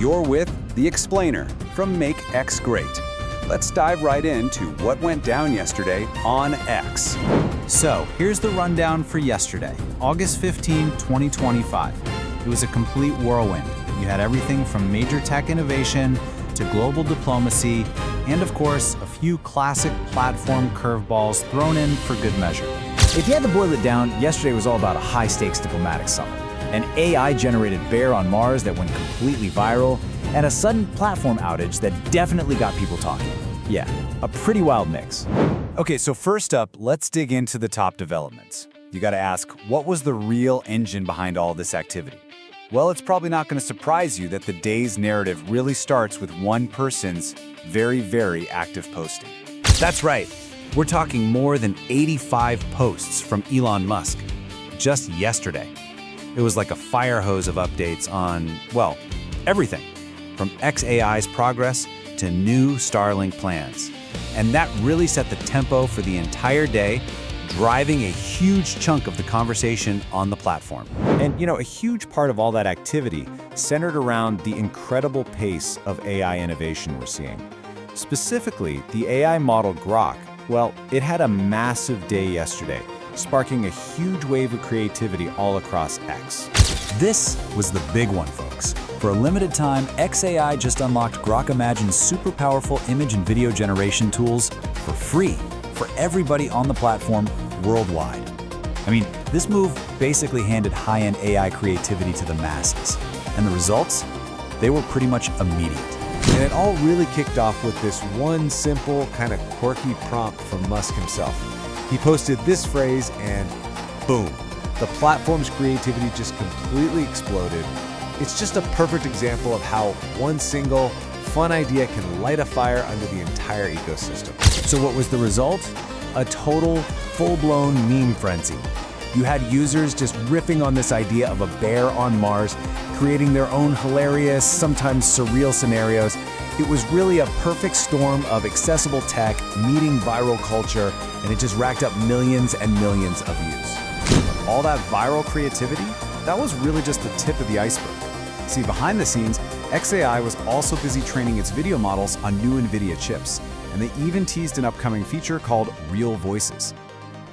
You're with The Explainer from Make X Great. Let's dive right into what went down yesterday on X. So, here's the rundown for yesterday, August 15, 2025. It was a complete whirlwind. You had everything from major tech innovation to global diplomacy, and of course, a few classic platform curveballs thrown in for good measure. If you had to boil it down, yesterday was all about a high-stakes diplomatic summit, an AI-generated bear on Mars that went completely viral, and a sudden platform outage that definitely got people talking. Yeah, a pretty wild mix. Okay, so first up, let's dig into the top developments. You gotta ask, what was the real engine behind all this activity? Well, it's probably not gonna surprise you that the day's narrative really starts with one person's very, very active posting. That's right. We're talking more than 85 posts from Elon Musk just yesterday. It was like a fire hose of updates on, well, everything from xAI's progress to new Starlink plans. And that really set the tempo for the entire day, driving a huge chunk of the conversation on the platform. And a huge part of all that activity centered around the incredible pace of AI innovation we're seeing. Specifically, the AI model Grok, well, it had a massive day yesterday, sparking a huge wave of creativity all across X. This was the big one, folks. For a limited time, xAI just unlocked Grok Imagine's super powerful image and video generation tools for free for everybody on the platform worldwide. I mean, this move basically handed high-end AI creativity to the masses. And the results? They were pretty much immediate. And it all really kicked off with this one simple, kind of quirky prompt from Musk himself. He posted this phrase and boom, the platform's creativity just completely exploded. It's just a perfect example of how one single, fun idea can light a fire under the entire ecosystem. So what was the result? A total, full-blown meme frenzy. You had users just riffing on this idea of a bear on Mars, creating their own hilarious, sometimes surreal scenarios. It was really a perfect storm of accessible tech meeting viral culture, and it just racked up millions and millions of views. All that viral creativity, that was really just the tip of the iceberg. See, behind the scenes, xAI was also busy training its video models on new NVIDIA chips, and they even teased an upcoming feature called Real Voices.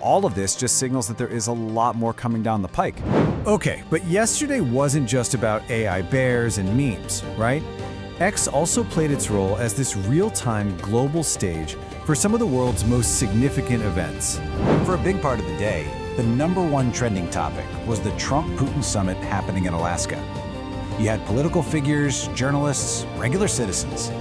All of this just signals that there is a lot more coming down the pike. Okay, but yesterday wasn't just about AI bears and memes, right? X also played its role as this real-time global stage for some of the world's most significant events. For a big part of the day, the #1 trending topic was the Trump-Putin summit happening in Alaska. You had political figures, journalists, regular citizens,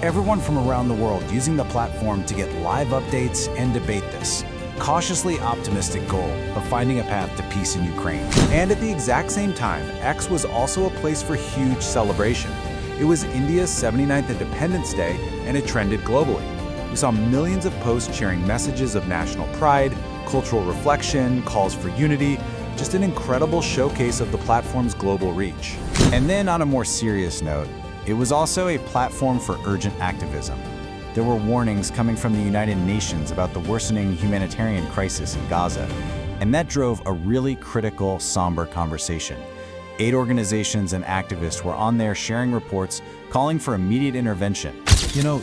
everyone from around the world using the platform to get live updates and debate this cautiously optimistic goal of finding a path to peace in Ukraine. And at the exact same time, X was also a place for huge celebration. It was India's 79th Independence Day, and it trended globally. We saw millions of posts sharing messages of national pride, cultural reflection, calls for unity, just an incredible showcase of the platform's global reach. And then on a more serious note, it was also a platform for urgent activism. There were warnings coming from the United Nations about the worsening humanitarian crisis in Gaza, and that drove a really critical, somber conversation. 8 organizations and activists were on there sharing reports calling for immediate intervention.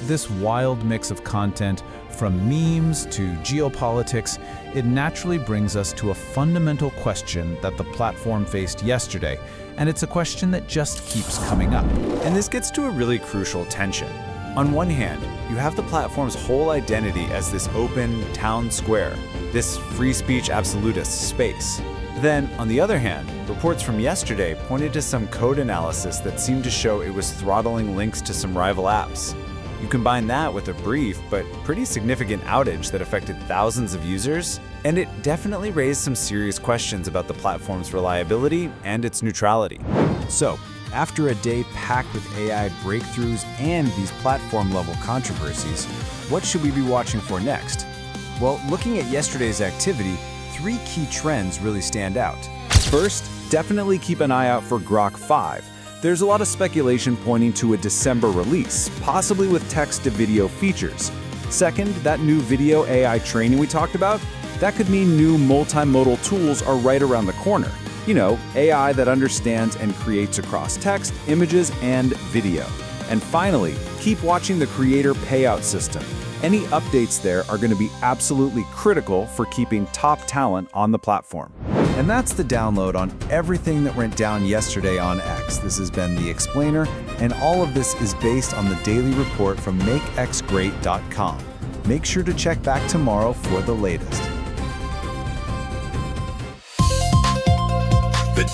This wild mix of content, from memes to geopolitics, it naturally brings us to a fundamental question that the platform faced yesterday, and it's a question that just keeps coming up. And this gets to a really crucial tension. On one hand, you have the platform's whole identity as this open town square, this free speech absolutist space. Then, on the other hand, reports from yesterday pointed to some code analysis that seemed to show it was throttling links to some rival apps. You combine that with a brief but pretty significant outage that affected thousands of users, and it definitely raised some serious questions about the platform's reliability and its neutrality. So, after a day packed with AI breakthroughs and these platform-level controversies, what should we be watching for next? Well, looking at yesterday's activity, 3 key trends really stand out. First, definitely keep an eye out for Grok 5. There's a lot of speculation pointing to a December release, possibly with text-to-video features. Second, that new video AI training we talked about, that could mean new multimodal tools are right around the corner. You know, AI that understands and creates across text, images, and video. And finally, keep watching the creator payout system. Any updates there are going to be absolutely critical for keeping top talent on the platform. And that's the download on everything that went down yesterday on X. This has been The Explainer, and all of this is based on the daily report from makexgreat.com. Make sure to check back tomorrow for the latest. The